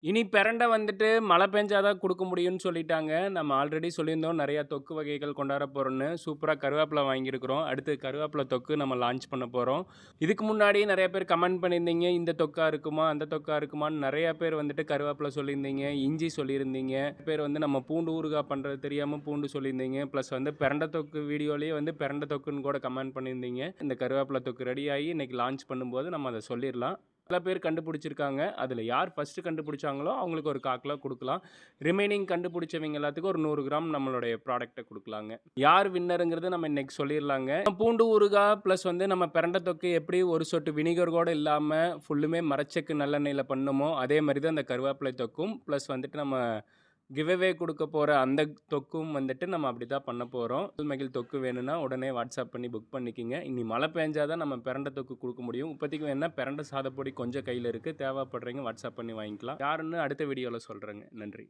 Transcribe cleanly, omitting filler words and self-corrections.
இனி பிரண்ட வந்துட்டு மழை பெஞ்சா தான் குடுக்க முடியும்னு சொல்லிட்டாங்க. நம்ம ஆல்ரெடி சொல்லியிருந்தோம் நெறைய தொக்கு வகைகள் கொண்டார போறோம்ன்னு. சூப்பரா கருவேப்பில வாங்கியிருக்கிறோம். அடுத்து கருவேப்பில தொக்கு நம்ம லான்ச் பண்ண போறோம். இதுக்கு முன்னாடி நெறைய பேர் கமெண்ட் பண்ணியிருந்தீங்க. இந்த தொக்கா இருக்குமா? அந்த தொக்கா இருக்குமான்னு நெறைய பேர் வந்துட்டு கருவேப்பில சொல்லியிருந்தீங்க. இஞ்சி சொல்லியிருந்தீங்க. பேர் வந்து நம்ம பூண்டு ஊறுகாய் பண்றது தெரியாம பூண்டு சொல்லியிருந்தீங்க. ப்ளஸ் வந்து பிரண்ட தொக்கு வீடியோலயே வந்து பிரண்ட தொக்குன்னு கூட கமெண்ட் பண்ணியிருந்தீங்க. இந்த கருவேப்பில தொக்கு ரெடி ஆயி இன்னைக்கு லான்ச் பண்ணும்போது நம்ம அத சொல்லிர்லாம். பல பேர் கண்டுபிடிச்சிருக்காங்க. அதில யார் ஃபர்ஸ்ட்டு கண்டுபிடிச்சாங்களோ, அவங்களுக்கு ஒரு 1/4 கிலோ குடுக்கலாம். ரிமைனிங் கண்டுபிடிச்சவங்க எல்லாத்துக்கும் ஒரு 100 கிராம் நம்மளுடைய ப்ராடக்ட்ட குடுக்கலாங்க. யார் வின்னர்ங்கிறது நம்ம இன்னைக்கு சொல்லிர்லாங்க. பூண்டு ஊறுகாய் பிளஸ் வந்து நம்ம பிரண்ட தொக்கு எப்படி ஒரு சொட்டு வினிகர் கூட இல்லாம ஃபுல்லுமே மரச்செக்கு நல்லெண்ணெயில பண்ணோமோ, அதே மாரி தான் இந்த கருவேப்பிலை தொக்கும். பிளஸ் வந்துட்டு நம்ம கிவ் அவே குடுக்க போற அந்த தொக்கும் வந்துட்டு நம்ம அப்படி தான் பண்ண போறோம். மகிழ் தொக்கு வேணும்னா உடனே வாட்ஸ்அப் பண்ணி புக் பண்ணிக்கங்க. இனி மழை பெஞ்சா தான் நம்ம பிரண்ட தொக்கு குடுக்க முடியும். இப்போதைக்கு வேணும்னா பிரண்ட சாதப்பொடி கொஞ்சம் கையில இருக்கு. தேவைப்படுறவங்க வாட்ஸ்அப் பண்ணி வாங்கிக்கலாம். யாருன்னு அடுத்த வீடியோல சொல்றேங்க. நன்றி.